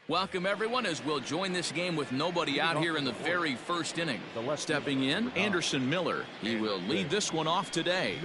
Welcome, everyone, as we'll join this game with nobody out here in the very first inning. Stepping in, Anderson Miller. He will lead this one off today.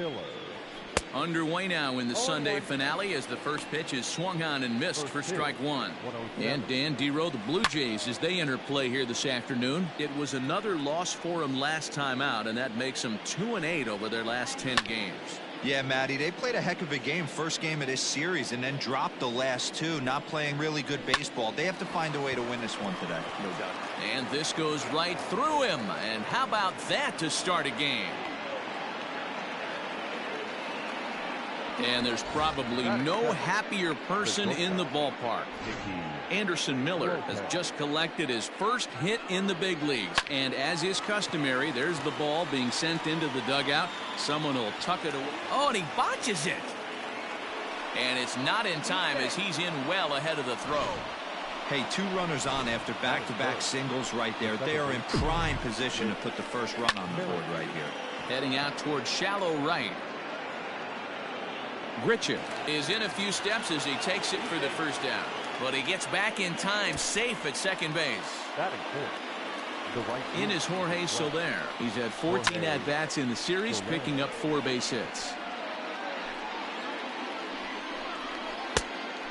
Underway now in the Sunday finale as the first pitch is swung on and missed for strike one. And Dan Dero, the Blue Jays, as they enter play here this afternoon. It was another loss for them last time out, and that makes them 2-8 over their last 10 games. Yeah, Matty, they played a heck of a game first game of this series and then dropped the last two, not playing really good baseball. They have to find a way to win this one today. No doubt. And this goes right through him. And how about that to start a game? And there's probably no happier person in the ballpark. Anderson Miller has just collected his first hit in the big leagues. And as is customary, there's the ball being sent into the dugout. Someone will tuck it away. Oh, and he botches it. And it's not in time as he's in well ahead of the throw. Hey, two runners on after back-to-back singles right there. They are in prime position to put the first run on the board right here. Heading out towards shallow right. Grichuk is in a few steps as he takes it for the first down. But he gets back in time, safe at second base. In is Jorge Soler. He's had 14 at-bats in the series, picking up 4 base hits.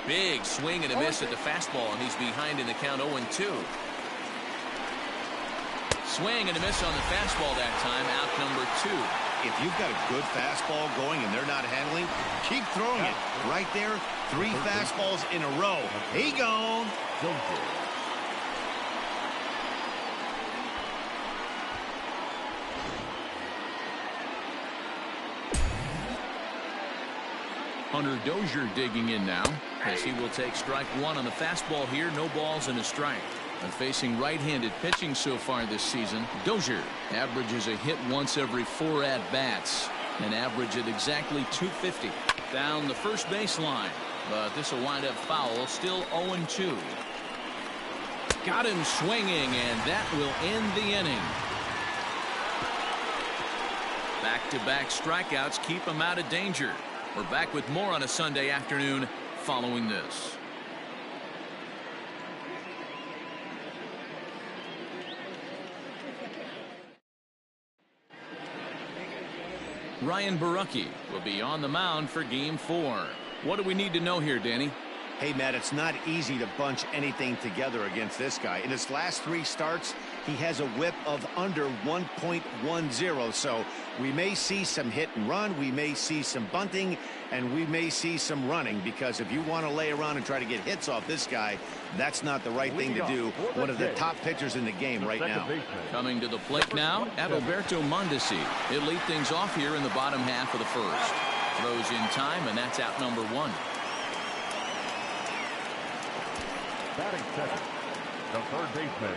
Big swing and a miss at the fastball, and he's behind in the count 0-2. Swing and a miss on the fastball that time, out number 2. If you've got a good fastball going and they're not handling, keep throwing it. Right there, 3 fastballs in a row. He gone. Hunter Dozier digging in now as he will take strike one on the fastball here. No balls and a strike. And facing right-handed pitching so far this season, Dozier averages a hit once every 4 at-bats, an average at exactly 250. Down the first baseline, but this will wind up foul, still 0-2. Got him swinging, and that will end the inning. Back-to-back strikeouts keep him out of danger. We're back with more on a Sunday afternoon following this. Ryan Borucki will be on the mound for Game 4. What do we need to know here, Danny? Hey, Matt, it's not easy to bunch anything together against this guy. In his last 3 starts, he has a whip of under 1.10. So we may see some hit and run. We may see some bunting, and we may see some running, because if you want to lay around and try to get hits off this guy, that's not the right thing to do. One of the top pitchers in the game right now. Coming to the plate now, Adalberto Mondesi. He'll lead things off here in the bottom half of the first. Throws in time, and that's out number 1. Batting second, the third baseman,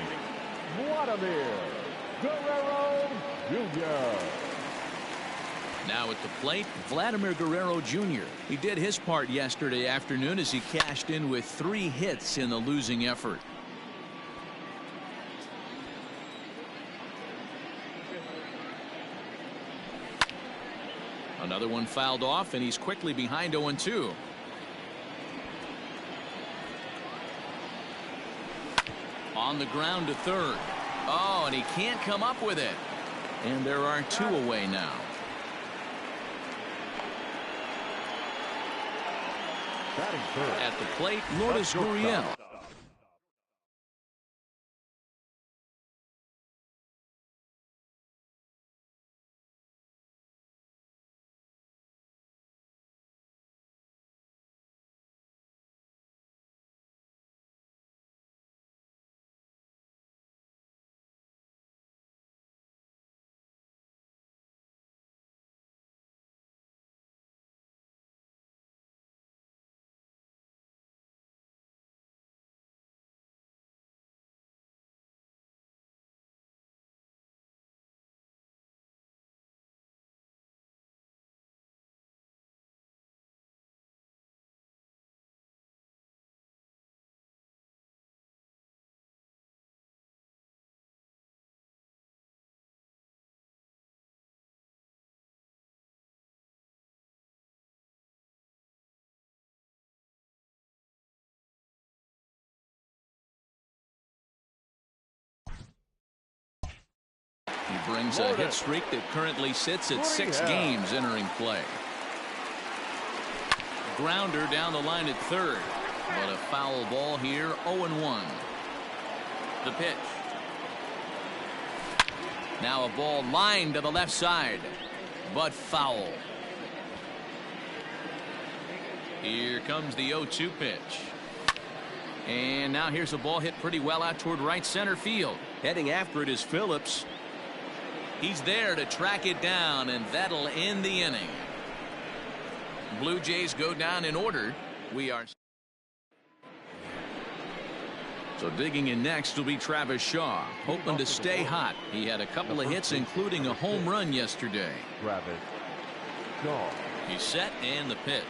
Vladimir Guerrero Jr. Now at the plate, Vladimir Guerrero Jr. He did his part yesterday afternoon as he cashed in with 3 hits in the losing effort. Another one fouled off, and he's quickly behind 0-2. On the ground to third. Oh, and he can't come up with it. And there are 2 away now. At the plate, Lourdes Gurriel. brings a hit streak that currently sits at 6 games entering play. Grounder down the line at third, but a foul ball here. 0-1. The pitch. Now a ball lined to the left side, but foul. Here comes the 0-2 pitch. And now here's a ball hit pretty well out toward right center field. Heading after it is Phillips. He's there to track it down, and that'll end the inning. Blue Jays go down in order. We are. So digging in next will be Travis Shaw, hoping to stay hot. He had a couple of hits, including a home run yesterday. Travis Shaw. He's set, and the pitch.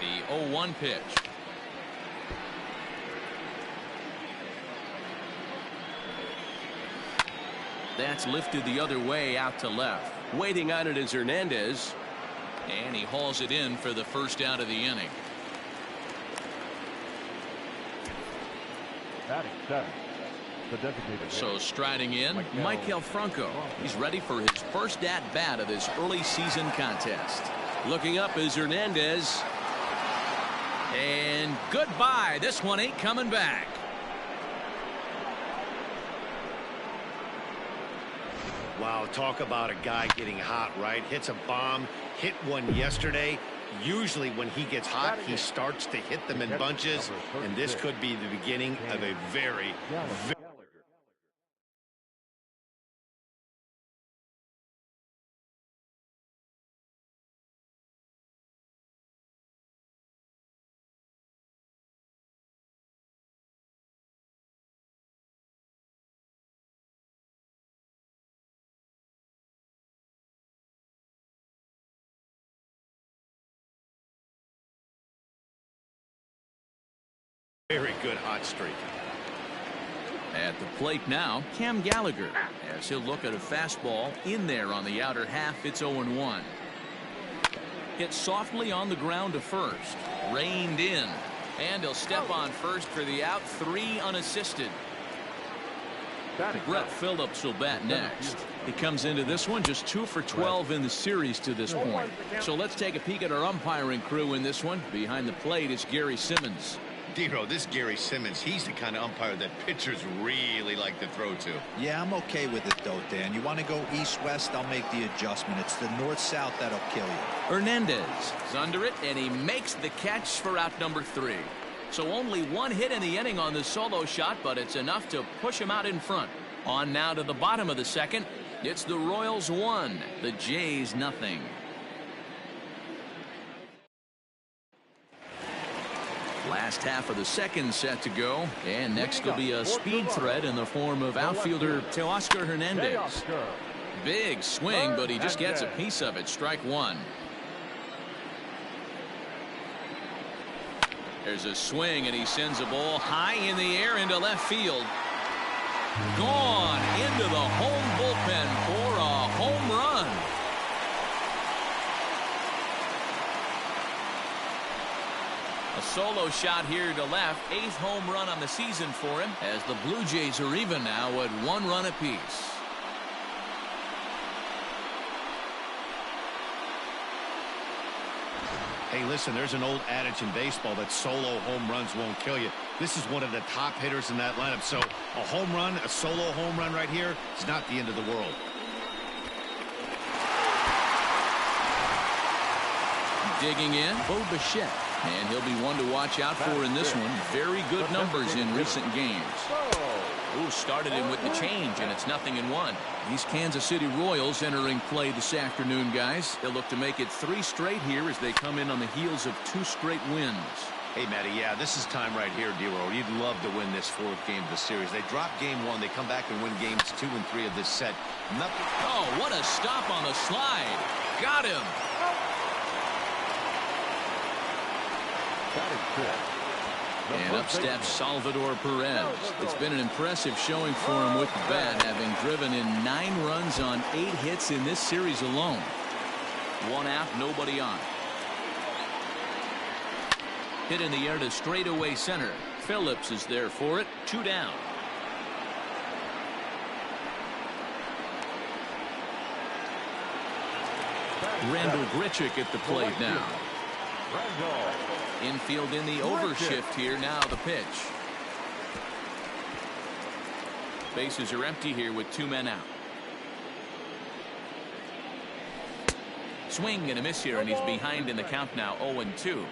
The 0-1 pitch. That's lifted the other way out to left. Waiting on it is Hernandez. And he hauls it in for the first out of the inning. Batting seventh, the designated So striding in, Maikel Franco. He's ready for his first at-bat of this early season contest. Looking up is Hernandez. And goodbye. This one ain't coming back. Wow, talk about a guy getting hot, right? Hits a bomb, hit one yesterday. Usually when he gets hot, he starts to hit them in bunches, and this could be the beginning of a very very good hot streak. At the plate now, Cam Gallagher, as he'll look at a fastball in there on the outer half. It's 0-1. Hit softly on the ground to first. Reined in. And he'll step on first for the out. 3 unassisted. Brett Phillips will bat next. He comes into this one just 2 for 12 in the series to this point. So let's take a peek at our umpiring crew in this one. Behind the plate is Gary Simmons. Dero, this Gary Simmons, he's the kind of umpire that pitchers really like to throw to. Yeah, I'm okay with it though, Dan. You want to go east-west, I'll make the adjustment. It's the north-south that'll kill you. Hernandez is under it, and he makes the catch for out number 3. So only 1 hit in the inning on the solo shot, but it's enough to push him out in front. On now to the bottom of the second. It's the Royals 1, the Jays nothing. Last half of the second set to go, and next will be a speed threat in the form of outfielder Teoscar Hernandez. Big swing, but he just gets a piece of it. Strike 1. There's a swing, and he sends a ball high in the air into left field. Gone into the home bullpen for a home run. A solo shot here to left. 8th home run on the season for him, as the Blue Jays are even now at 1 run apiece. Hey, listen, there's an old adage in baseball that solo home runs won't kill you. This is one of the top hitters in that lineup. So a home run, a solo home run right here, is not the end of the world. Digging in, Bo Bichette. And he'll be one to watch out for in this one. Very good numbers in recent games. Ooh, started him with the change, and it's 0-1. These Kansas City Royals entering play this afternoon, guys. They'll look to make it 3 straight here as they come in on the heels of 2 straight wins. Hey, Matty, yeah, this is time right here, D-Roll. You'd love to win this 4th game of the series. They drop game 1. They come back and win games 2 and 3 of this set. Nothing. Oh, what a stop on the slide. Got him. And up steps Salvador Perez. It's been an impressive showing for him with the bat, having driven in 9 runs on 8 hits in this series alone. 1 out, nobody on. Hit in the air to straightaway center. Phillips is there for it. 2 down. Randall Grichuk at the plate now. Infield in the overshift here. Now the pitch. Bases are empty here with 2 men out. Swing and a miss here, and he's behind in the count now. 0-2.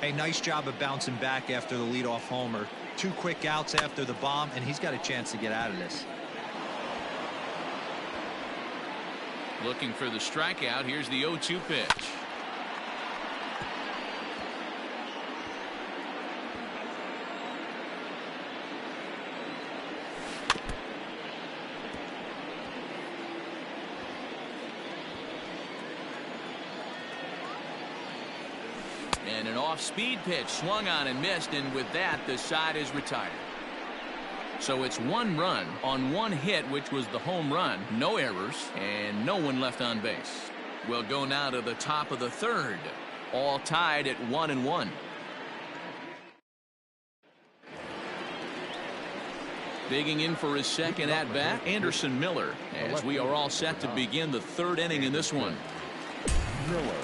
Hey, nice job of bouncing back after the leadoff homer. 2 quick outs after the bomb, and he's got a chance to get out of this. Looking for the strikeout. Here's the 0-2 pitch. And an off-speed pitch swung on and missed, and with that the side is retired. So it's 1 run on 1 hit, which was the home run. No errors and no one left on base. We'll go now to the top of the 3rd. All tied at 1-1. Digging in for his second at bat, Anderson Miller, as we are all set to begin the 3rd inning in this one. Miller.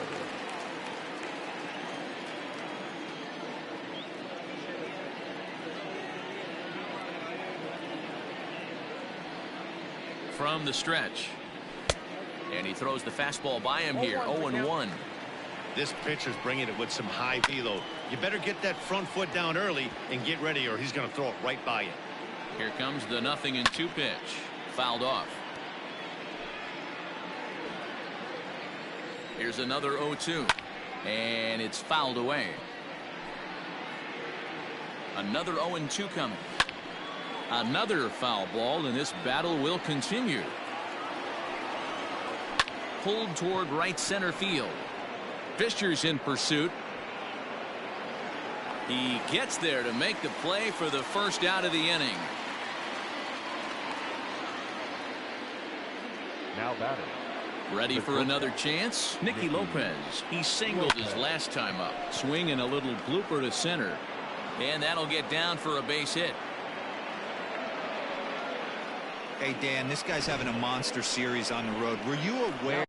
From the stretch, and he throws the fastball by him here. 0-1. This pitcher's bringing it with some high velo. You better get that front foot down early and get ready, or he's going to throw it right by you. Here comes the 0-2 pitch. Fouled off. Here's another 0-2, and it's fouled away. Another 0-2 coming. Another foul ball, and this battle will continue. Pulled toward right center field. Fisher's in pursuit. He gets there to make the play for the first out of the inning. Now batting. Ready for another chance? Nicky Lopez. He singled his last time up. Swing and a little blooper to center. And that'll get down for a base hit. Hey, Dan, this guy's having a monster series on the road. Were you aware?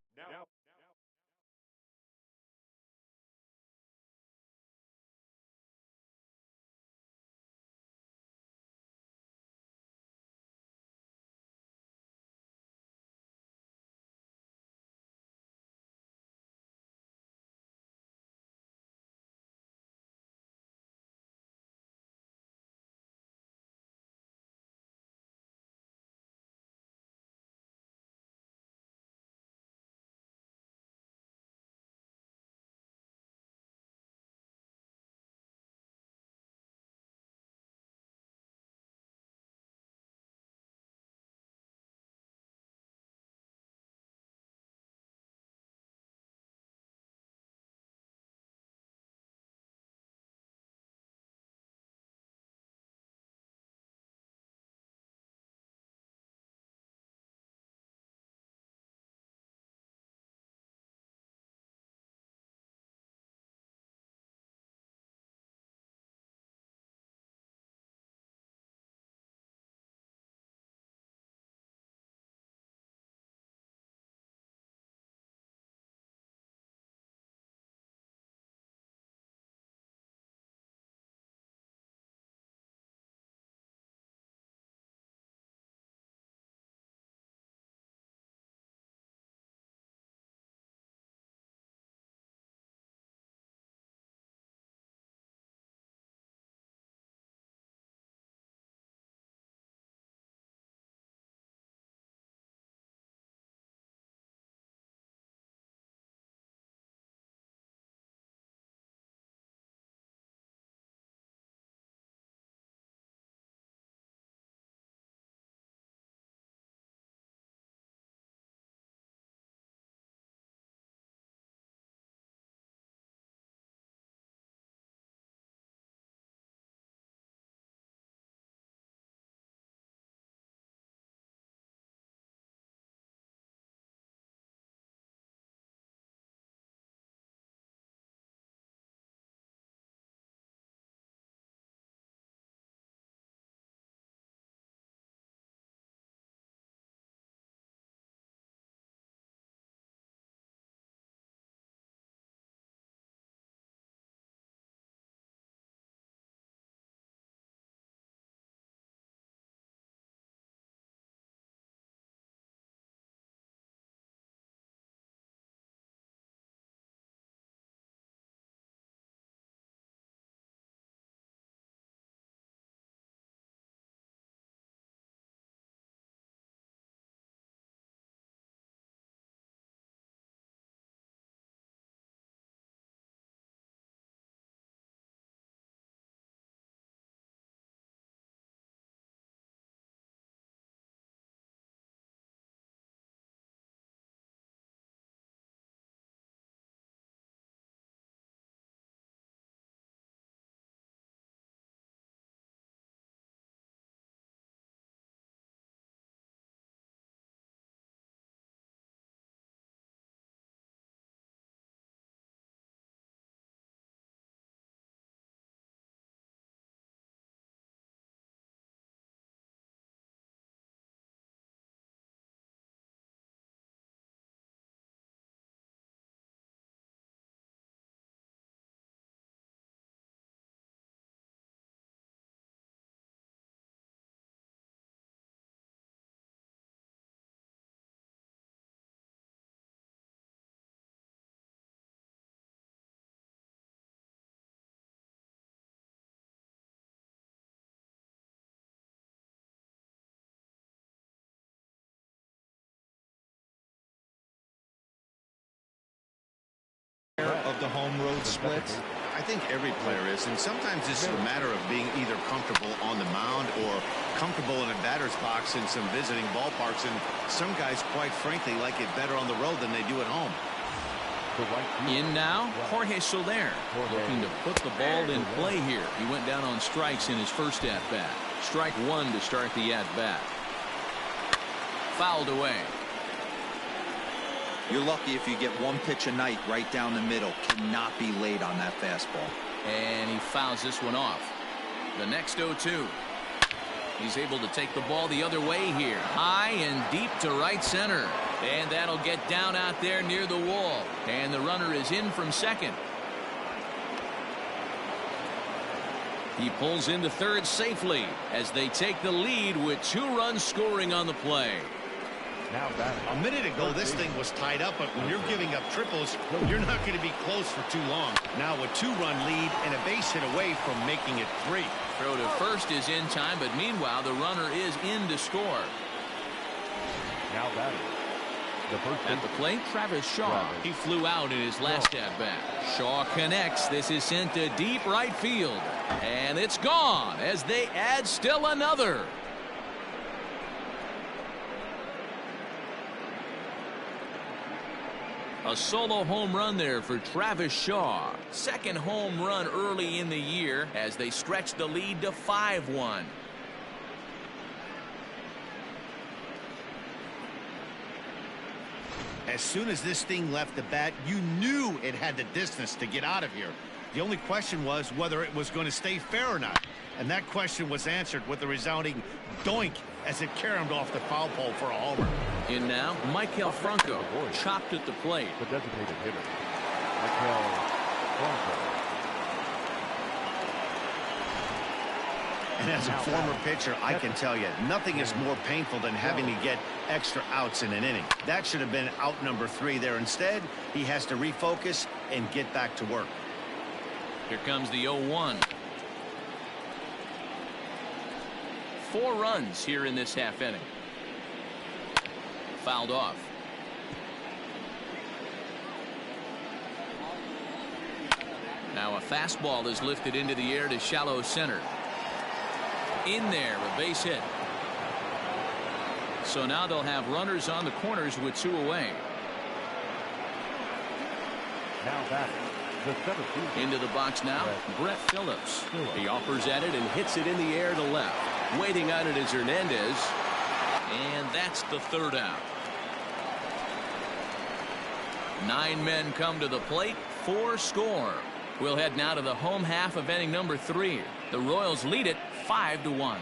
of the home-road splits? I think every player is, and sometimes it's a matter of being either comfortable on the mound or comfortable in a batter's box in some visiting ballparks, and some guys, quite frankly, like it better on the road than they do at home. In now, Jorge Soler, looking to put the ball in play here. He went down on strikes in his first at-bat. Strike one to start the at-bat. Fouled away. You're lucky if you get one pitch a night right down the middle. Cannot be late on that fastball. And he fouls this one off. The next 0-2. He's able to take the ball the other way here. High and deep to right center. And that'll get down out there near the wall. And the runner is in from second. He pulls into third safely as they take the lead with 2 runs scoring on the play. Now a minute ago, this thing was tied up, but when you're giving up triples, you're not going to be close for too long. Now a 2-run lead and a base hit away from making it 3. Throw to first is in time, but meanwhile, the runner is in to score. Now batting. At the plate, Travis Shaw. He flew out in his last at-bat. Shaw connects. This is sent to deep right field. And it's gone as they add still another. A solo home run there for Travis Shaw. Second home run early in the year as they stretch the lead to 5-1. As soon as this thing left the bat, you knew it had the distance to get out of here. The only question was whether it was going to stay fair or not. And that question was answered with a resounding doink as it caromed off the foul pole for a homer. In now, Maikel Franco chopped at the plate. The designated hitter, Maikel Franco. And as a former pitcher, I can tell you, nothing is more painful than having to get extra outs in an inning. That should have been out number 3 there. Instead, he has to refocus and get back to work. Here comes the 0-1. 4 runs here in this half inning. Fouled off. Now a fastball is lifted into the air to shallow center. In there, a base hit. So now they'll have runners on the corners with 2 away. Now batting. The 17th. Into the box now, Brett Phillips. He offers at it and hits it in the air to left. Waiting on it is Hernandez. And that's the 3rd out. 9 men come to the plate, 4 score. We'll head now to the home half of inning number 3. The Royals lead it 5-1.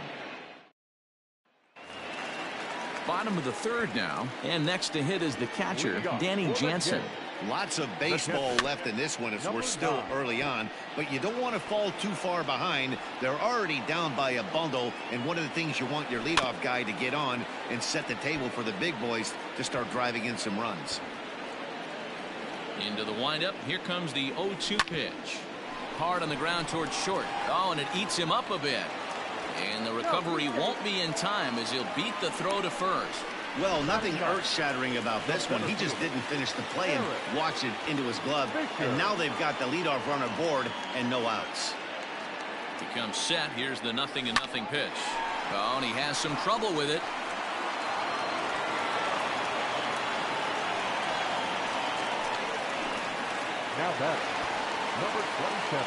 Bottom of the 3rd now, and next to hit is the catcher, Danny Jansen. Lots of baseball left in this one as we're still early on, but you don't want to fall too far behind. They're already down by a bundle, and one of the things you want your leadoff guy to get on and set the table for the big boys to start driving in some runs. Into the windup. Here comes the 0-2 pitch. Hard on the ground towards short. Oh, and it eats him up a bit. And the recovery won't be in time as he'll beat the throw to first. Well, nothing earth-shattering about this one. He just didn't finish the play and watch it into his glove. And now they've got the leadoff runner aboard and no outs. He comes set. Here's the 0-0 pitch. Oh, and he has some trouble with it. Now batting. Number 27.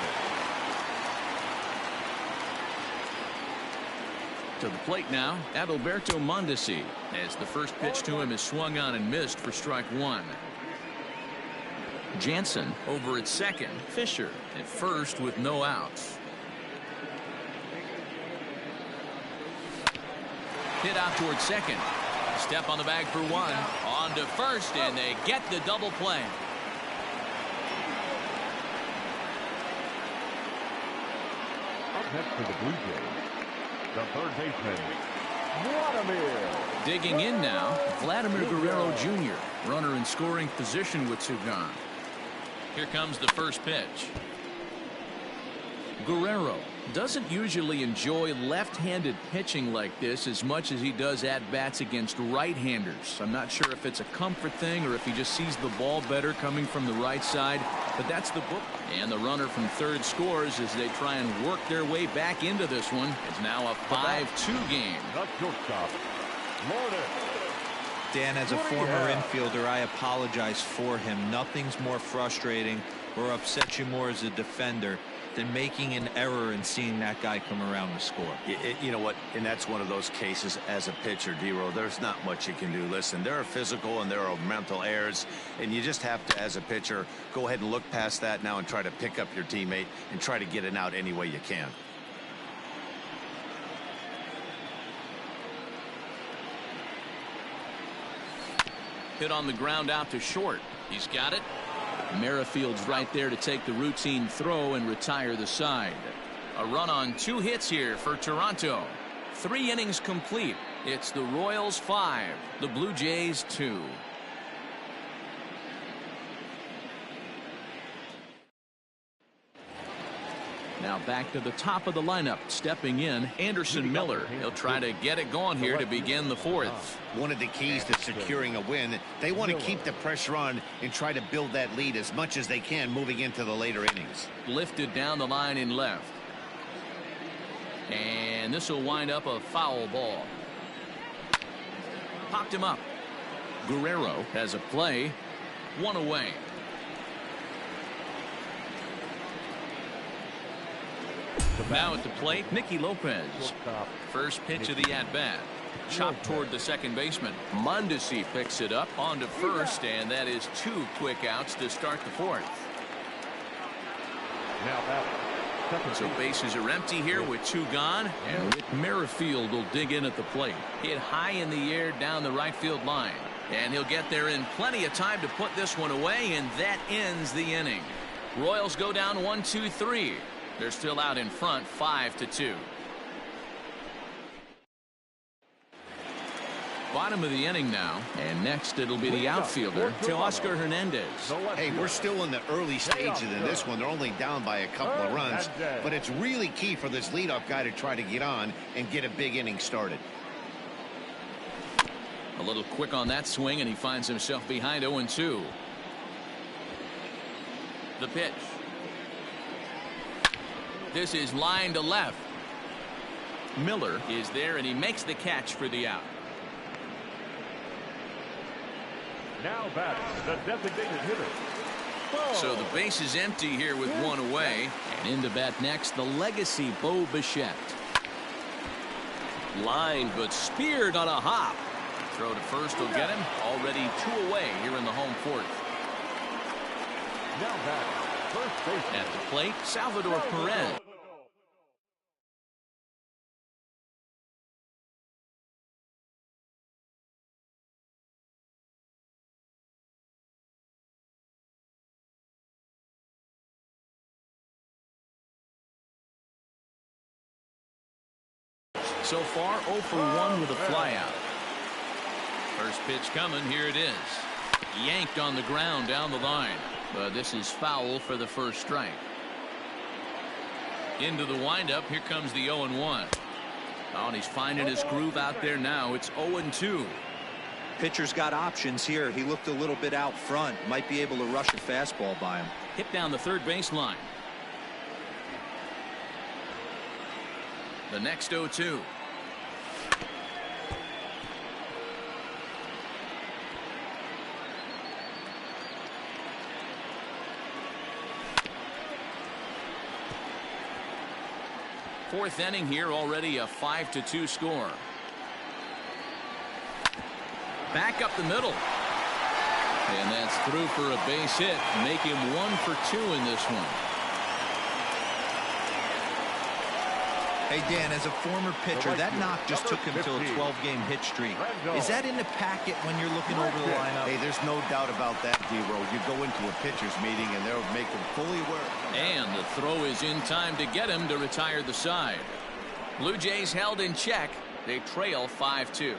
To the plate now, Adalberto Mondesi, as the first pitch to him is swung on and missed for strike 1. Jansen over at second. Fisher at first with no outs. Hit out towards second. Step on the bag for 1. On to first, and they get the double play. Up next for the Blue Jays, the 3rd baseman, Vladimir. Digging in now, Vladimir Guerrero Jr., runner in scoring position with 2 gone. Here comes the first pitch. Guerrero doesn't usually enjoy left-handed pitching like this as much as he does at-bats against right-handers. I'm not sure if it's a comfort thing or if he just sees the ball better coming from the right side, but that's the book. And the runner from third scores as they try and work their way back into this one. It's now a 5-2 game. Dan, as a former infielder, I apologize for him. Nothing's more frustrating or upsets you more as a defender than making an error and seeing that guy come around to score. You know what? And that's one of those cases as a pitcher, D-Row. There's not much you can do. Listen, there are physical and there are mental errors, and you just have to, as a pitcher, go ahead and look past that now and try to pick up your teammate and try to get it out any way you can. Hit on the ground out to short. He's got it. Merrifield's right there to take the routine throw and retire the side. A run on 2 hits here for Toronto. 3 innings complete. It's the Royals 5, the Blue Jays 2. Now back to the top of the lineup. Stepping in, Anderson Miller. He'll try to get it going here to begin the 4th. One of the keys to securing a win, they want to keep the pressure on and try to build that lead as much as they can moving into the later innings. Lifted down the line in left. And this will wind up a foul ball. Popped him up. Guerrero has a play. 1 away. Now at the plate, Nicky Lopez. First pitch of the at-bat. Chopped toward the second baseman. Mondesi picks it up onto first, and that is 2 quick outs to start the 4th. So bases are empty here with 2 gone, and Whit Merrifield will dig in at the plate. Hit high in the air down the right field line, and he'll get there in plenty of time to put this one away, and that ends the inning. Royals go down 1-2-3. They're still out in front 5-2. Bottom of the inning now, and next it'll be the outfielder, Teoscar Hernandez. Hey, we're still in the early stages in this one. They're only down by a couple of runs, but it's really key for this leadoff guy to try to get on and get a big inning started. A little quick on that swing, and he finds himself behind 0-2. The pitch. This is line to left. Miller is there, and he makes the catch for the out. Now batting, the designated hitter. So the base is empty here with 1 away. And in to bat next, the legacy Bo Bichette. Line, but speared on a hop. Throw to first will get him. Already 2 away here in the home 4th. Now batting, first baseman. At the plate, Salvador Perez. So far 0 for 1 with a flyout. First pitch coming. Here it is. Yanked on the ground down the line. But this is foul for the first strike. Into the windup. Here comes the 0-1. Oh, and he's finding his groove out there now. It's 0-2. Pitcher's got options here. He looked a little bit out front. Might be able to rush a fastball by him. Hit down the third baseline. The next 0-2. Fourth inning here, already a 5-2 score. Back up the middle. And that's through for a base hit. Make him 1 for 2 in this one. Hey, Dan, as a former pitcher, that knock just took him to a 12-game hit streak. Is that in the packet when you're looking over the lineup? Hey, there's no doubt about that, D-Row. You go into a pitcher's meeting, and they'll make him fully aware. And the throw is in time to get him to retire the side. Blue Jays held in check. They trail 5-2.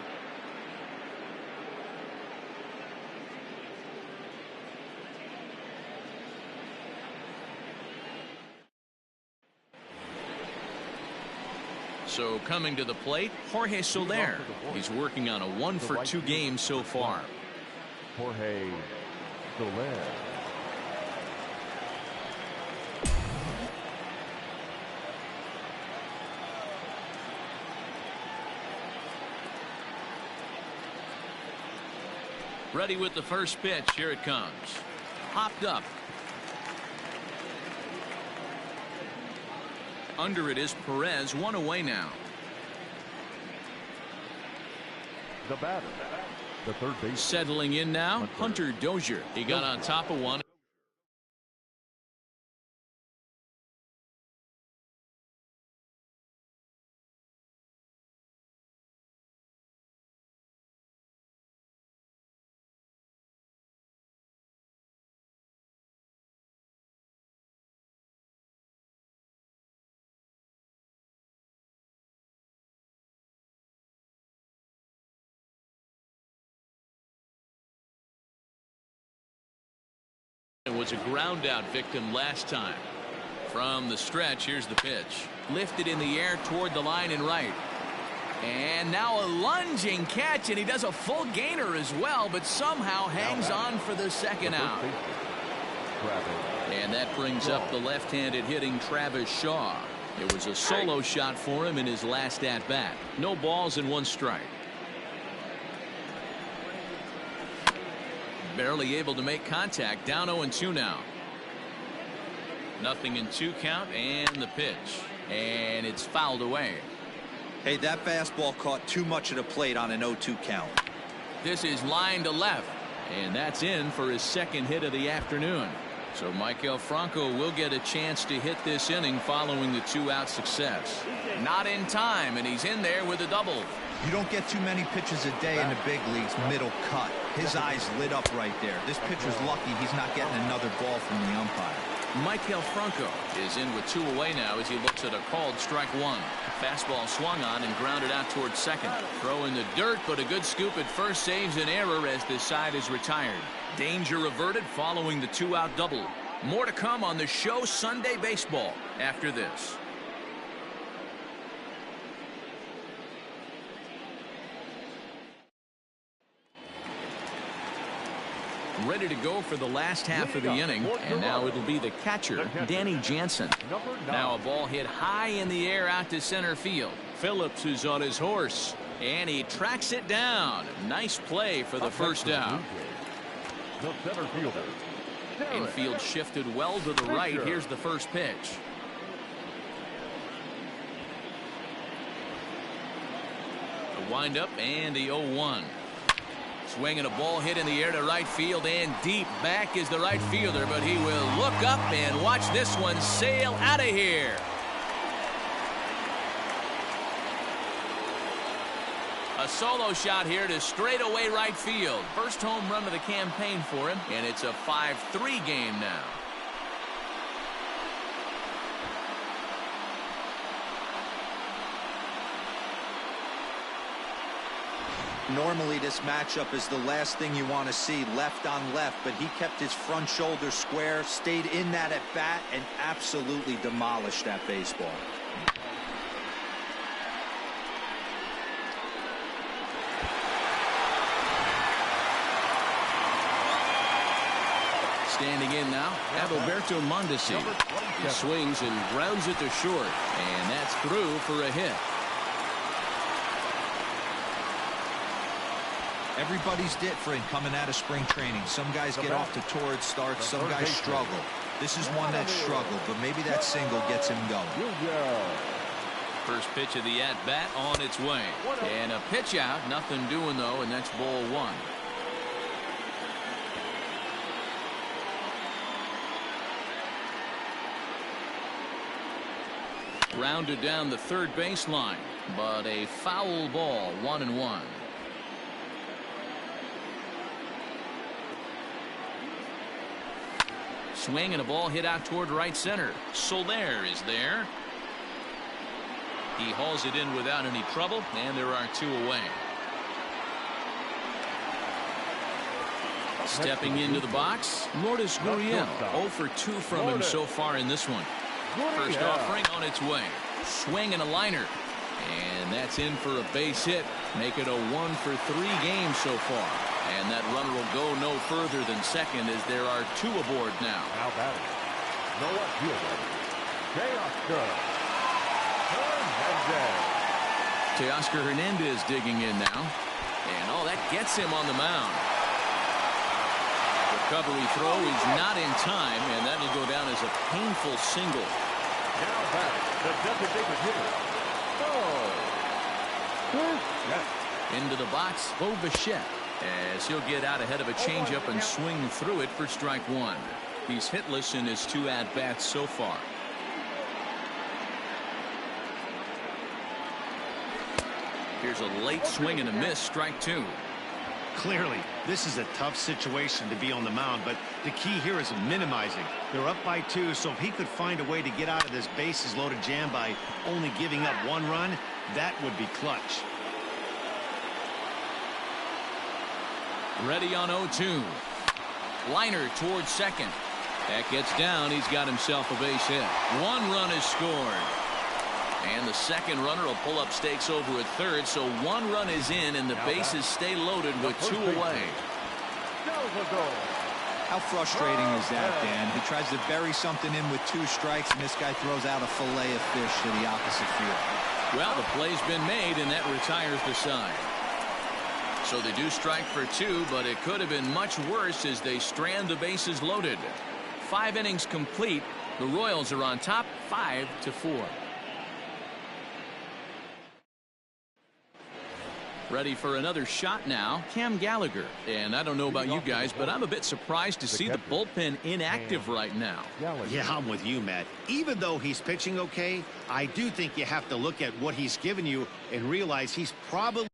So coming to the plate, Jorge Soler. He's working on a 1-for-2 game so far. Jorge Soler. Ready with the first pitch. Here it comes. Hopped up. Under it is Perez. One away now. The batter, the third base. Settling in now, Hunter Dozier. He got on top of one. It was a ground out victim last time. From the stretch, here's the pitch. Lifted in the air toward the line and right. And now a lunging catch, and he does a full gainer as well, but somehow hangs on for the second out. And that brings up the left-handed hitting Travis Shaw. It was a solo shot for him in his last at-bat. No balls and 1 strike. Barely able to make contact. Down 0-2 now. 0-2 count, and the pitch. And it's fouled away. Hey, that fastball caught too much of the plate on an 0-2 count. This is line to left. And that's in for his second hit of the afternoon. So Maikel Franco will get a chance to hit this inning following the 2-out success. Not in time, and he's in there with a double. You don't get too many pitches a day in the big leagues middle cut. His eyes lit up right there. This pitcher's lucky he's not getting another ball from the umpire. Maikel Franco is in with 2 away now as he looks at a called strike 1. Fastball swung on and grounded out towards second. Throw in the dirt, but a good scoop at first saves an error as the side is retired. Danger averted following the 2-out double. More to come on the show Sunday Baseball after this. Ready to go for the last half of the inning, and now it'll be the catcher, Danny Jansen. Now a ball hit high in the air out to center field. Phillips is on his horse, and he tracks it down. Nice play for the first out. The center fielder. Infield shifted well to the right. Here's the first pitch. The windup and the 0-1. Swinging a ball hit in the air to right field, and deep back is the right fielder, but he will look up and watch this one sail out of here. A solo shot here to straightaway right field. First home run of the campaign for him, and it's a 5-3 game now. Normally this matchup is the last thing you want to see, left on left, but he kept his front shoulder square, stayed in that at bat, and absolutely demolished that baseball. Standing in now, Adalberto Mondesi. He swings and grounds it to short, and that's through for a hit. Everybody's different coming out of spring training. Some guys get off to torrid starts, some guys struggle. This is one that struggled, but maybe that single gets him going. First pitch of the at-bat on its way. And a pitch out, nothing doing though, and that's ball 1. Rounded down the third baseline, but a foul ball, 1-1. Swing and a ball hit out toward right center. Soler is there. He hauls it in without any trouble, and there are 2 away. Stepping into the box, Lourdes Gurriel. 0 for 2 from him so far in this one. First offering on its way. Swing and a liner. And that's in for a base hit. Make it a 1-for-3 game so far. And that runner will go no further than second as there are 2 aboard now. Now batting. No left fielder. Teoscar Hernandez. Teoscar Hernandez digging in now. And that gets him on the mound. Recovery throw is not in time, and that will go down as a painful single. Now back, the designated hitter. Into the box, Bo Bichette, as he'll get out ahead of a changeup and swing through it for strike 1. He's hitless in his 2 at-bats so far. Here's a late swing and a miss, strike 2. Clearly, this is a tough situation to be on the mound, but the key here is minimizing. They're up by 2, so if he could find a way to get out of this bases-loaded jam by only giving up 1 run, that would be clutch. Ready on 0-2. Liner towards second. That gets down. He's got himself a base hit. 1 run is scored. And the second runner will pull up stakes over at third, so 1 run is in, and the bases stay loaded with 2 away. How frustrating is that, Dan? He tries to bury something in with 2 strikes, and this guy throws out a fillet of fish to the opposite field. Well, the play's been made, and that retires the side. So they do strike for 2, but it could have been much worse as they strand the bases loaded. 5 innings complete. The Royals are on top 5-4. Ready for another shot now, Cam Gallagher. And I don't know about you guys, but I'm a bit surprised to see the bullpen inactive right now. Yeah, I'm with you, Matt. Even though he's pitching okay, I do think you have to look at what he's given you and realize he's probably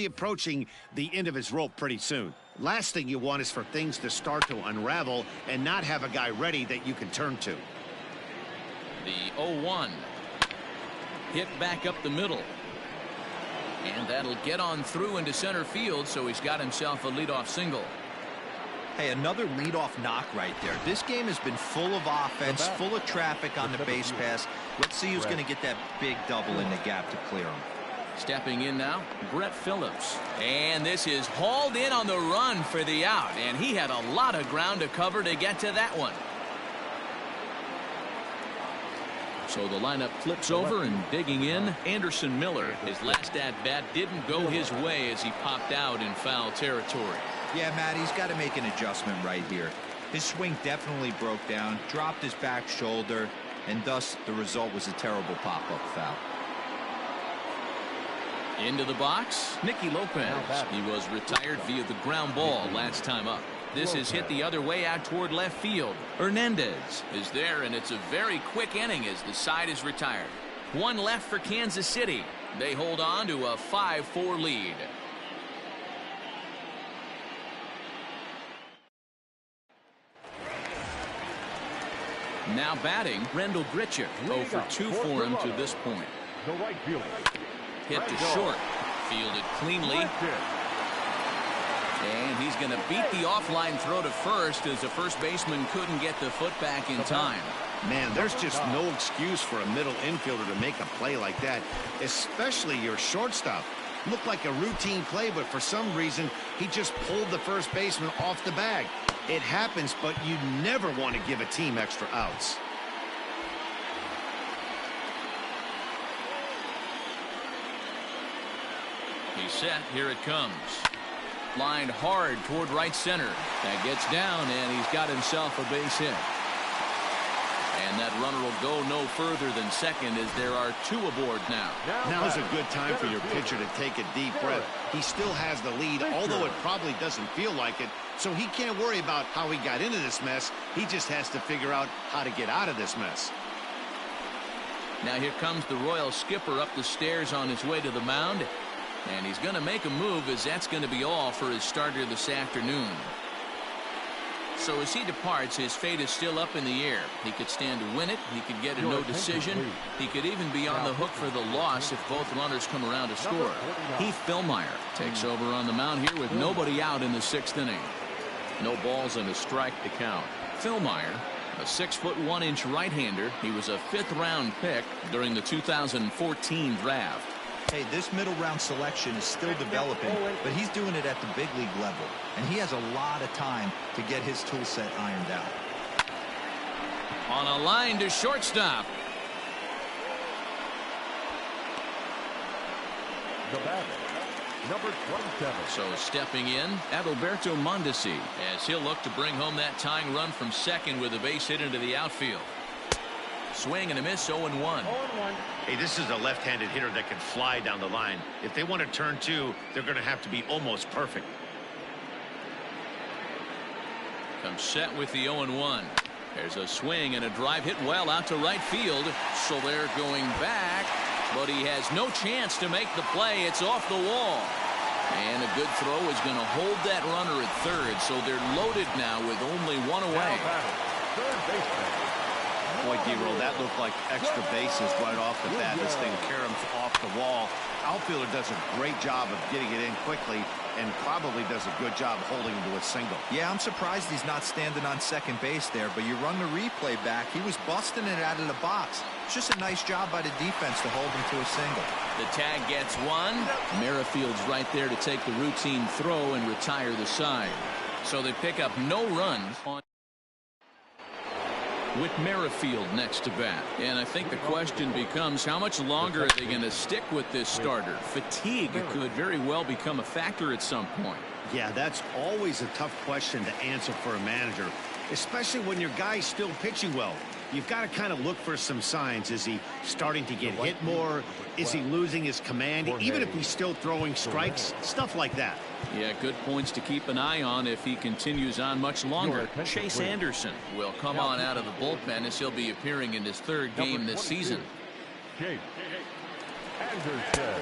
approaching the end of his rope pretty soon. Last thing you want is for things to start to unravel and not have a guy ready that you can turn to. The 0-1 hit back up the middle. And that'll get on through into center field, so he's got himself a leadoff single. Hey, another leadoff knock right there. This game has been full of offense, full of traffic on the base pass. Let's see who's going to get that big double in the gap to clear him. Stepping in now, Brett Phillips. And this is hauled in on the run for the out. And he had a lot of ground to cover to get to that one. So the lineup flips over, and digging in, Anderson Miller. His last at-bat didn't go his way as he popped out in foul territory. Yeah, Matt, he's got to make an adjustment right here. His swing definitely broke down, dropped his back shoulder, and thus the result was a terrible pop-up foul. Into the box, Nicky Lopez. He was retired via the ground ball last time up. This is hit the other way out toward left field. Hernandez is there, and it's a very quick inning as the side is retired. One left for Kansas City. They hold on to a 5-4 lead. Now batting, Rendell Grichuk. 0 for 2 for him to this point. The right fielder. Hit to short. Fielded cleanly. And he's going to beat the offline throw to first as the first baseman couldn't get the foot back in time. Man, there's just no excuse for a middle infielder to make a play like that, especially your shortstop. Looked like a routine play, but for some reason, he just pulled the first baseman off the bag. It happens, but you never want to give a team extra outs. He's set. Here it comes. Lined hard toward right center. That gets down, and he's got himself a base hit. And that runner will go no further than second as there are 2 aboard now. Now's a good time for your pitcher to take a deep breath. He still has the lead, although it probably doesn't feel like it. So he can't worry about how he got into this mess. He just has to figure out how to get out of this mess. Now here comes the Royal skipper up the stairs on his way to the mound. And he's going to make a move, as that's going to be all for his starter this afternoon. So as he departs, his fate is still up in the air. He could stand to win it. He could get a no decision. He could even be on the hook for the loss if both runners come around to score. Heath Fillmyer takes over on the mound here with nobody out in the 6th inning. No balls and a strike to count. Fillmyer, a 6'1" right-hander. He was a 5th-round pick during the 2014 draft. Hey, this middle round selection is still developing, but he's doing it at the big league level, and he has a lot of time to get his tool set ironed out. On a line to shortstop. The batter, number 27. So stepping in, Adalberto Mondesi, as he'll look to bring home that tying run from second with a base hit into the outfield. Swing and a miss, 0-1. Hey, this is a left-handed hitter that can fly down the line. If they want to turn 2, they're going to have to be almost perfect. Comes set with the 0-1. There's a swing and a drive hit well out to right field. Soler going back, but he has no chance to make the play. It's off the wall. And a good throw is going to hold that runner at third, so they're loaded now with only 1 away. Third baseman. Boy, D-Roll, that looked like extra bases right off the bat. This thing caroms off the wall. Outfielder does a great job of getting it in quickly and probably does a good job holding him to a single. Yeah, I'm surprised he's not standing on second base there, but you run the replay back. He was busting it out of the box. It's just a nice job by the defense to hold him to a single. The tag gets 1. Merrifield's right there to take the routine throw and retire the side. So they pick up no runs on with Merrifield next to bat. And I think the question becomes, how much longer are they going to stick with this starter? Fatigue could very well become a factor at some point. Yeah, that's always a tough question to answer for a manager, especially when your guy's still pitching well. You've got to kind of look for some signs. Is he starting to get hit more? Is he losing his command? Even if he's still throwing strikes, stuff like that. Yeah, good points to keep an eye on if he continues on much longer. Chase Anderson will come on out of the bullpen as he'll be appearing in his 3rd game this season. Chase Anderson.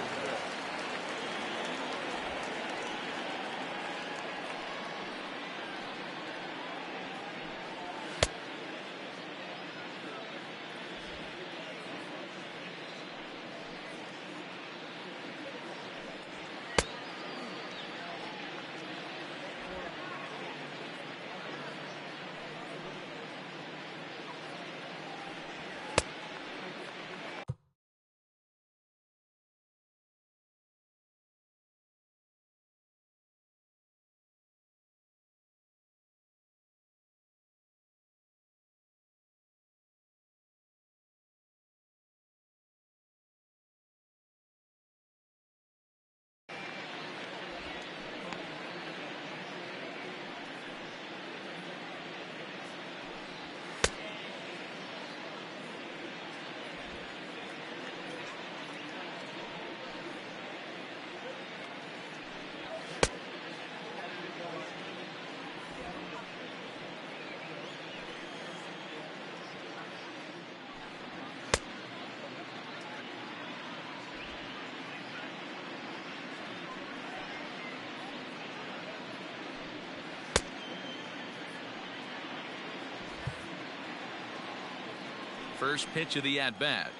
First pitch of the at-bat.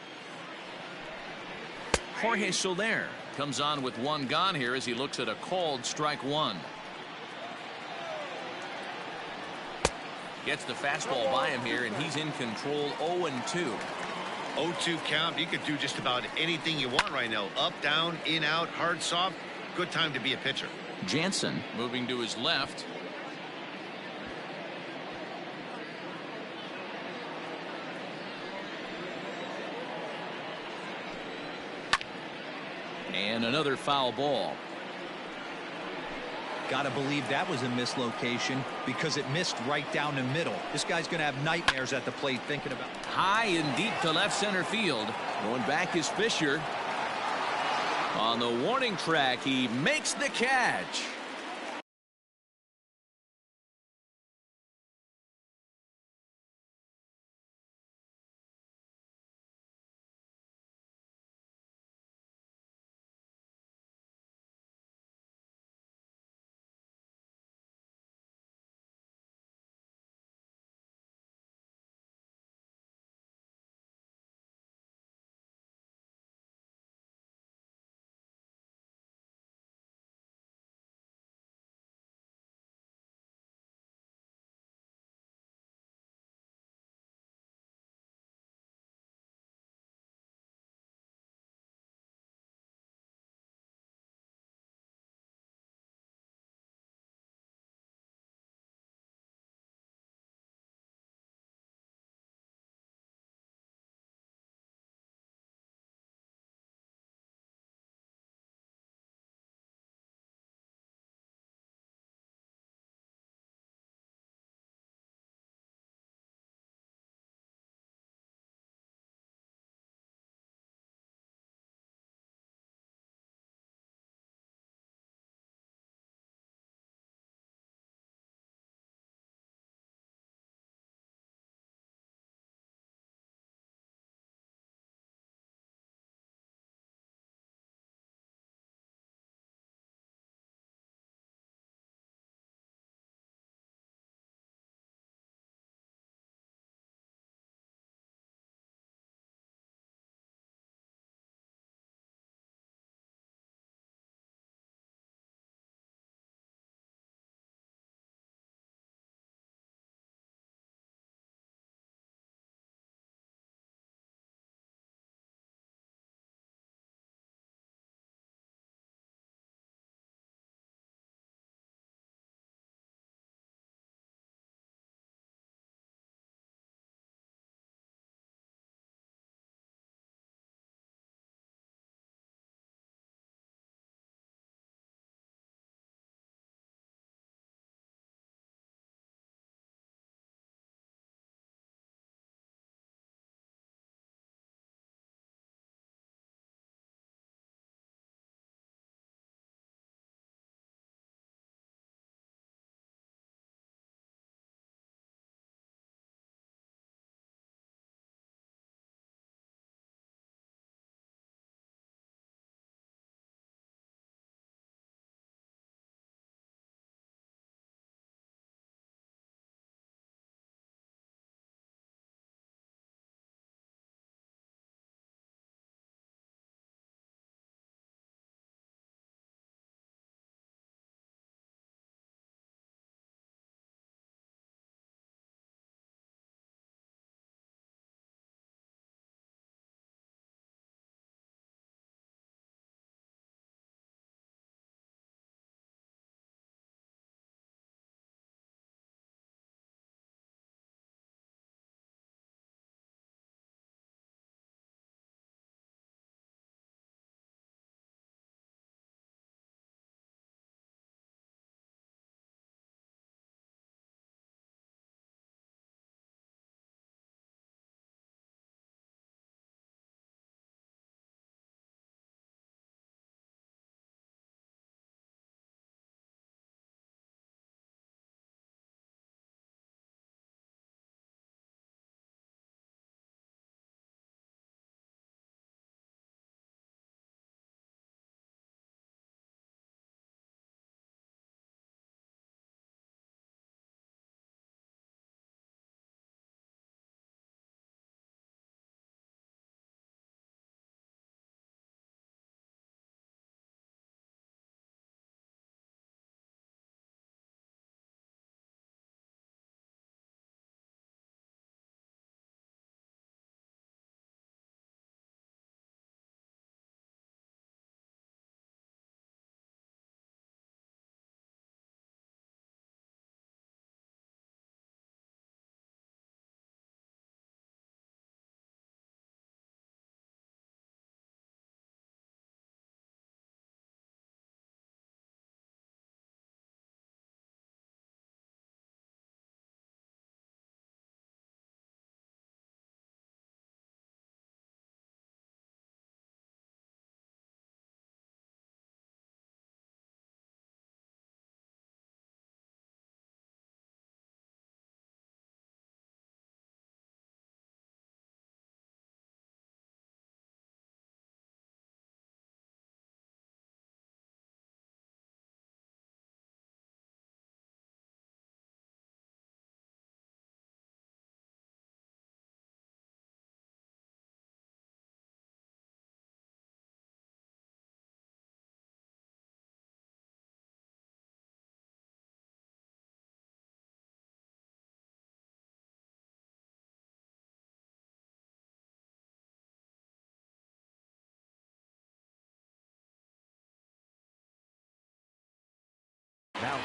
Jorge Soler comes on with one gone here as he looks at a called strike one. Gets the fastball by him here, and he's in control. 0-2. 0-2 count. You could do just about anything you want right now. Up, down, in, out, hard, soft. Good time to be a pitcher. Jansen moving to his left. And another foul ball. Got to believe that was a mislocation because it missed right down the middle. This guy's going to have nightmares at the plate thinking about. High and deep to left center field. Going back is Fisher. On the warning track, he makes the catch.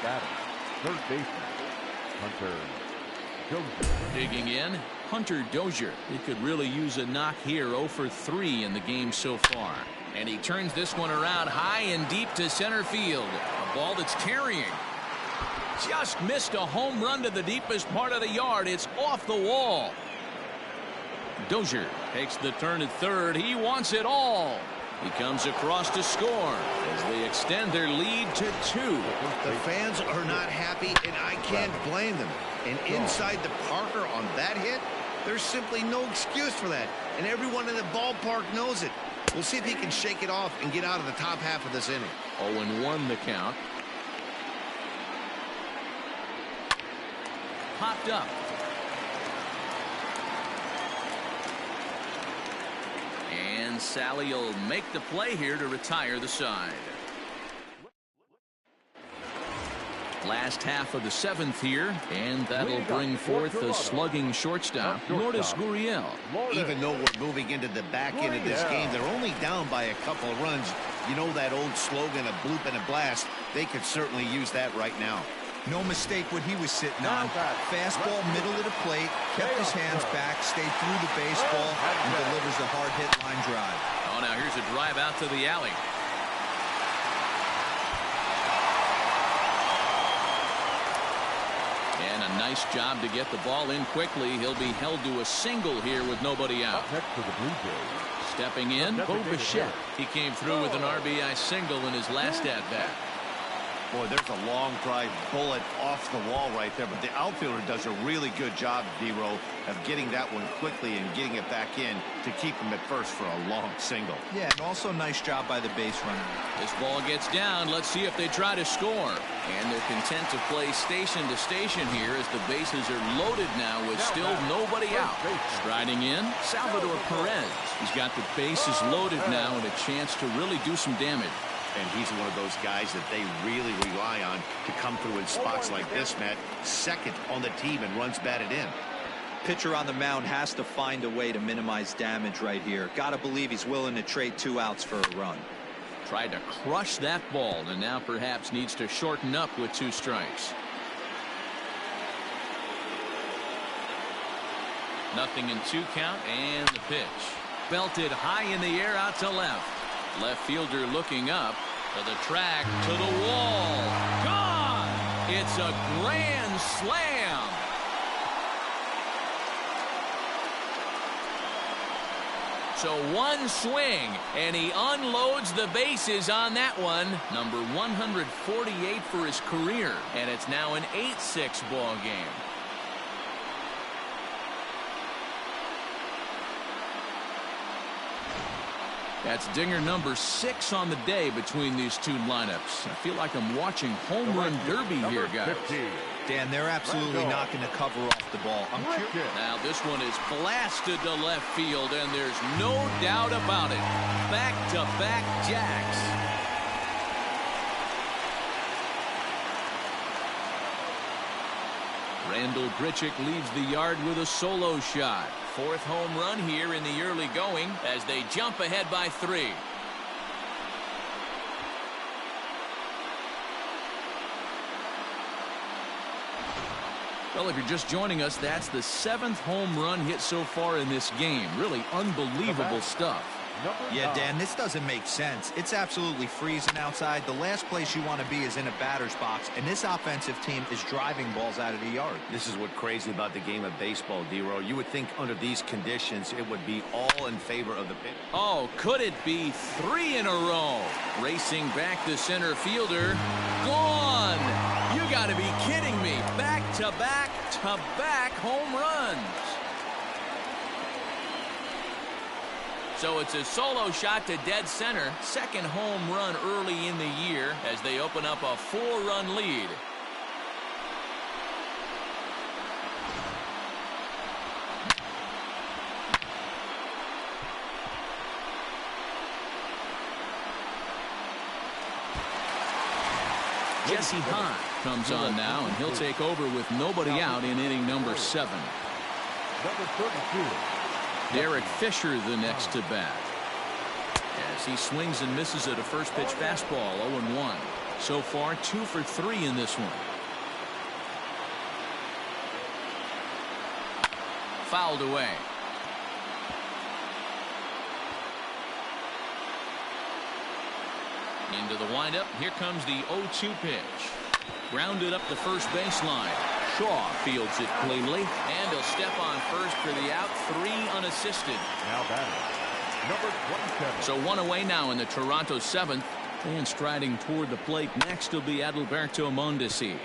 batter, third baseman, Hunter Dozier. Digging in, Hunter Dozier. He could really use a knock here. 0 for 3 in the game so far. And he turns this one around high and deep to center field. A ball that's carrying. Just missed a home run to the deepest part of the yard. It's off the wall. Dozier takes the turn at third. He wants it all. He comes across to score as they extend their lead to 2. The fans are not happy, and I can't blame them. And inside the Parker on that hit, there's simply no excuse for that. And everyone in the ballpark knows it. We'll see if he can shake it off and get out of the top half of this inning. 0-1 the count. Popped up. And Sally will make the play here to retire the side. Last half of the 7th here, and that'll bring forth the slugging shortstop, Lourdes Gurriel. Even though we're moving into the back end of this game, they're only down by a couple of runs. You know that old slogan, a bloop and a blast. They could certainly use that right now. No mistake what he was sitting on. Fastball middle of the plate, kept his hands back, stayed through the baseball, and delivers a hard hit line drive. Oh, now here's a drive out to the alley. And a nice job to get the ball in quickly. He'll be held to a single here with nobody out. Up next for the Blue Jays. Stepping in, Bo Bichette. He came through with an RBI single in his last at-bat. Boy, there's a long drive bullet off the wall right there, but the outfielder does a really good job, D-Row, of getting that one quickly and getting it back in to keep him at first for a long single. Yeah, and also nice job by the base runner. This ball gets down. Let's see if they try to score. And they're content to play station to station here as the bases are loaded now with still nobody out. Striding in, Salvador Perez. He's got the bases loaded now and a chance to really do some damage. And he's one of those guys that they really rely on to come through in spots like this, Matt. Second on the team and runs batted in. Pitcher on the mound has to find a way to minimize damage right here. Got to believe he's willing to trade 2 outs for a run. Tried to crush that ball and now perhaps needs to shorten up with 2 strikes. Nothing in 2 count, and the pitch. Belted high in the air out to left. Left fielder looking up to the track, to the wall. Gone! It's a grand slam. So 1 swing, and he unloads the bases on that one. Number 148 for his career, and it's now an 8-6 ball game. That's dinger number 6 on the day between these 2 lineups. I feel like I'm watching home run derby here, guys. Dan, they're absolutely not going to cover off the ball. Now this one is blasted to left field, and there's no doubt about it. Back-to-back jacks. Randall Grichuk leaves the yard with a solo shot. 4th home run here in the early going as they jump ahead by 3. Well, if you're just joining us, that's the 7th home run hit so far in this game. Really unbelievable stuff. Yeah, Dan, this doesn't make sense. It's absolutely freezing outside. The last place you want to be is in a batter's box, and this offensive team is driving balls out of the yard. This is what's crazy about the game of baseball, D-Row. You would think under these conditions it would be all in favor of the pitcher. Oh, could it be 3 in a row? Racing back the center fielder. Gone! You got to be kidding me. Back-to-back home runs. So it's a solo shot to dead center. 2nd home run early in the year as they open up a 4-run lead. Jesse Hahn comes on now, and he'll take over with nobody out in inning number 7. Number 32. Derek Fisher the next to bat as he swings and misses at a first pitch fastball. 0-1. So far 2 for 3 in this one. Fouled away. Into the windup. Here comes the 0-2 pitch. Grounded up the first baseline. Shaw fields it cleanly, and he'll step on first for the out. 3 unassisted. Now batting, number 27. So 1 away now in the Toronto 7th. And striding toward the plate next will be Adalberto Mondesi.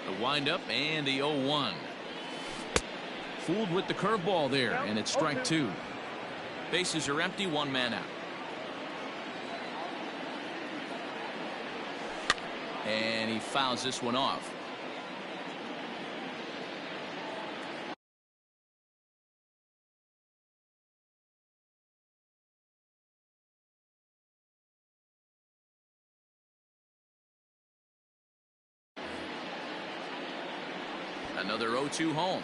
The windup and the 0-1. Fooled with the curveball there, and it's strike 2. Bases are empty, 1 man out. And he fouls this one off. Another 0-2 home.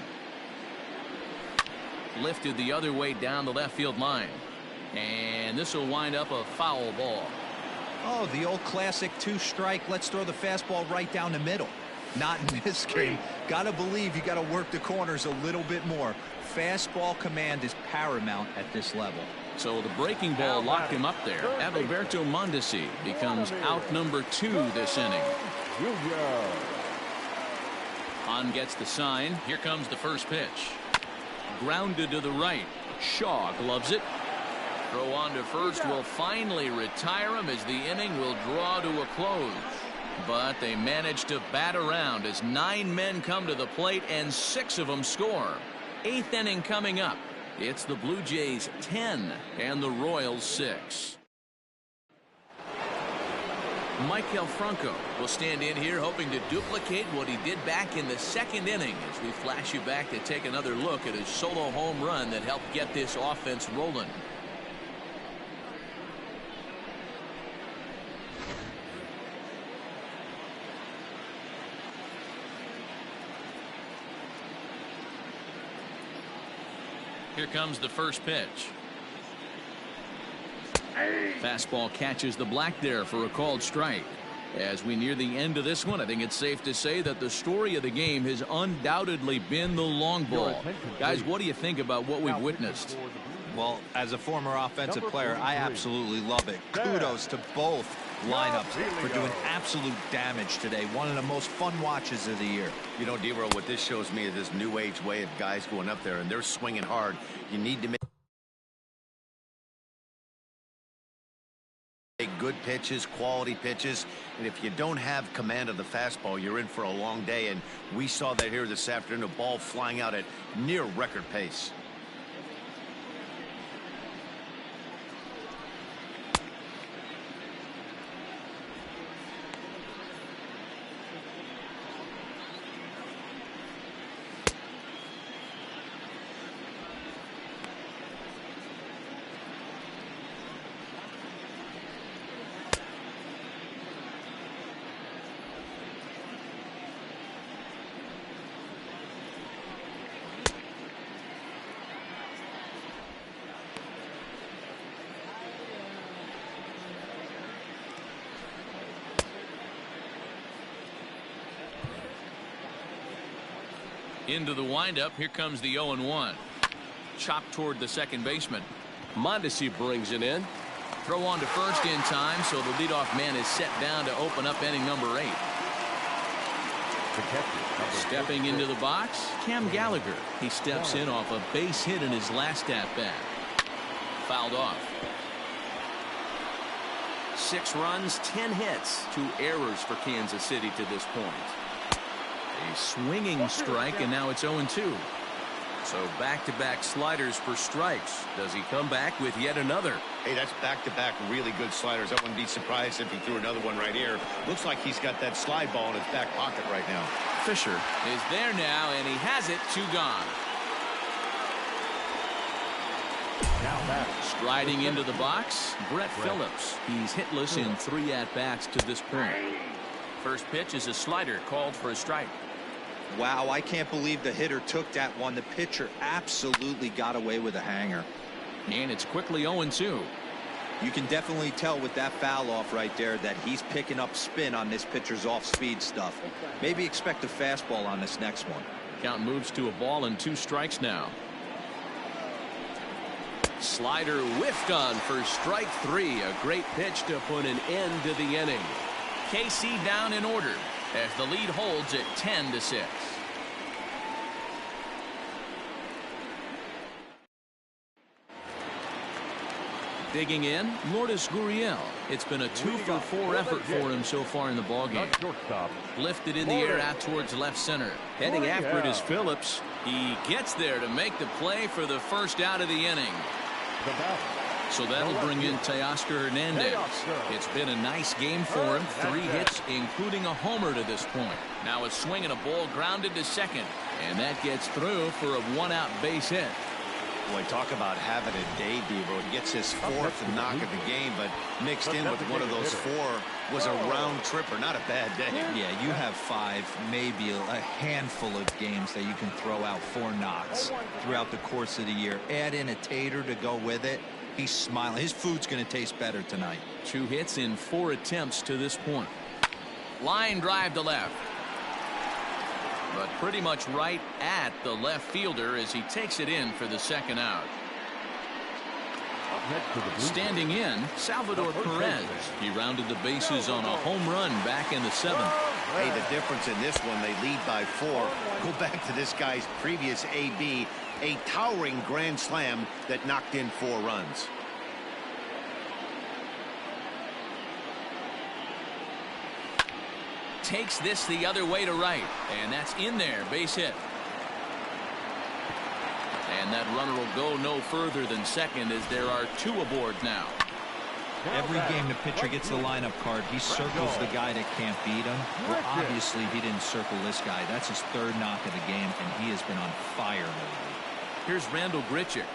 Lifted the other way down the left field line. And this will wind up a foul ball. Oh, the old classic 2-strike. Let's throw the fastball right down the middle. Not in this game. Gotta believe you gotta work the corners a little bit more. Fastball command is paramount at this level. So the breaking ball locked him up there. Adalberto Mondesi becomes out number 2 this inning. On gets the sign. Here comes the first pitch. Grounded to the right. Shaw gloves it. Throw on to first will finally retire him as the inning will draw to a close. But they manage to bat around as 9 men come to the plate and 6 of them score. 8th inning coming up. It's the Blue Jays 10 and the Royals 6. Michael Franco will stand in here hoping to duplicate what he did back in the 2nd inning as we flash you back to take another look at his solo home run that helped get this offense rolling. Here comes the first pitch. Fastball catches the black there for a called strike. As we near the end of this one, I think it's safe to say that the story of the game has undoubtedly been the long ball. Guys, what do you think about what we've witnessed? Well, as a former offensive player, I absolutely love it. Kudos to both lineups for doing absolute damage today. One of the most fun watches of the year. You know, D-Roll, what this shows me is this new age way of guys going up there, and they're swinging hard. You need to make good pitches, quality pitches, and if you don't have command of the fastball, you're in for a long day, and we saw that here this afternoon, a ball flying out at near record pace. Into the windup. Here comes the 0-1. Chopped toward the second baseman. Mondesi brings it in. Throw on to first in time, so the leadoff man is set down to open up inning number 8. Stepping into the box, Cam Gallagher. He steps in off a base hit in his last at-bat. Fouled off. 6 runs, 10 hits, 2 errors for Kansas City to this point. A swinging strike, and now it's 0-2. So back-to-back sliders for strikes. Does he come back with yet another? Hey, that's back-to-back really good sliders. I wouldn't be surprised if he threw another one right here. Looks like he's got that slide ball in his back pocket right now. Fisher is there now, and he has it. 2 gone. Striding into the box, Brett Phillips. He's hitless in 3 at-bats to this point. First pitch is a slider called for a strike. Wow, I can't believe the hitter took that one. The pitcher absolutely got away with a hanger. And it's quickly 0-2. You can definitely tell with that foul off right there that he's picking up spin on this pitcher's off-speed stuff. Maybe expect a fastball on this next one. Count moves to a ball and 2 strikes now. Slider whiffed on for strike 3. A great pitch to put an end to the inning. KC down in order as the lead holds at 10-6. Digging in, Lourdes Gurriel. It's been a 2-for-4 effort for him so far in the ballgame. Lifted in the air out towards left center. Heading after it is Phillips. He gets there to make the play for the first out of the inning. So that'll bring in Teoscar Hernandez. It's been a nice game for him. 3 hits, including a homer to this point. Now a swing and a ball grounded to second. And that gets through for a 1-out base hit. Boy, talk about having a day, Devo. He gets his 4th knock of the game, but mixed in with one of those 4 was a round tripper. Not a bad day. Yeah, you have 5, maybe a handful of games that you can throw out 4 knocks throughout the course of the year. Add in a tater to go with it. He's smiling. His food's going to taste better tonight. 2 hits in 4 attempts to this point. Line drive to left. But pretty much right at the left fielder as he takes it in for the 2nd out. Standing in, Salvador Perez. He rounded the bases on a home run back in the 7th. Hey, the difference in this one, they lead by 4. Go back to this guy's previous AB, a towering grand slam that knocked in 4 runs. Takes this the other way to right, and that's in there, base hit. And that runner will go no further than second as there are 2 aboard now. Every game the pitcher gets the lineup card, he circles the guy that can't beat him. Well, obviously he didn't circle this guy. That's his 3rd knock of the game, and he has been on fire lately. Here's Randall Grichuk.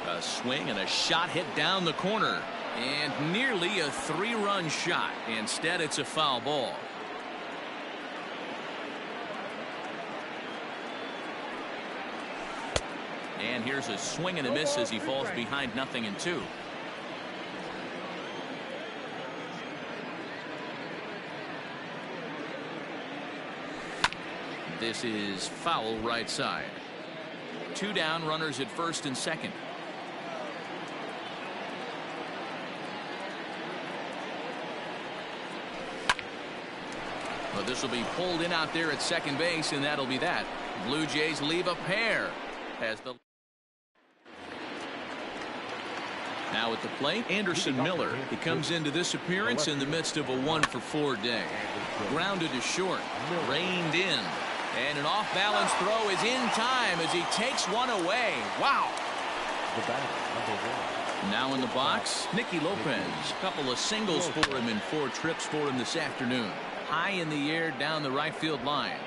A swing and a shot hit down the corner, and nearly a 3-run shot. Instead, it's a foul ball. And here's a swing and a miss as he falls behind 0-2. This is foul right side. 2 down, runners at first and second. But this will be pulled in out there at second base, and that'll be that. Blue Jays leave a pair as the now at the plate, Anderson Miller. He comes into this appearance in the midst of a 1-for-4 day. Grounded to short, reined in, and an off-balance throw is in time as he takes one away. Wow. Now in the box, Nicky Lopez. A couple of singles for him and 4 trips for him this afternoon. High in the air down the right field line.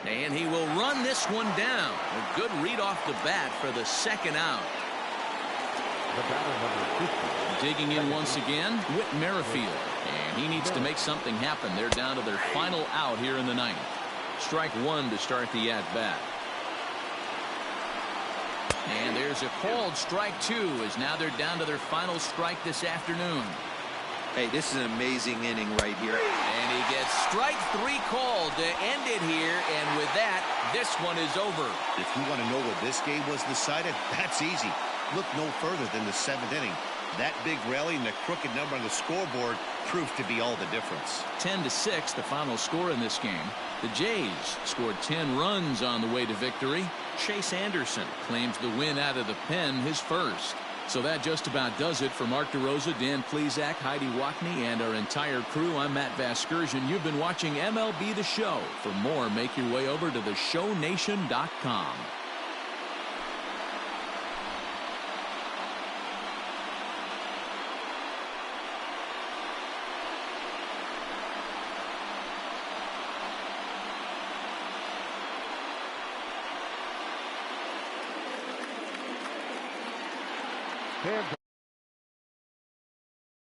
And he will run this one down. A good read off the bat for the 2nd out. Digging in once again, Whit Merrifield. And he needs to make something happen. They're down to their final out here in the 9th. Strike 1 to start the at-bat. And there's a called strike 2 as now they're down to their final strike this afternoon. Hey, this is an amazing inning right here. And he gets strike 3 called to end it here. And with that, this one is over. If you want to know where this game was decided, that's easy. Look no further than the 7th inning. That big rally and the crooked number on the scoreboard proved to be all the difference. 10-6, the final score in this game. The Jays scored 10 runs on the way to victory. Chase Anderson claims the win out of the pen, his first. So that just about does it for Mark DeRosa, Dan Plesac, Heidi Wackney, and our entire crew. I'm Matt Vasgersian. You've been watching MLB The Show. For more, make your way over to theshownation.com. Hands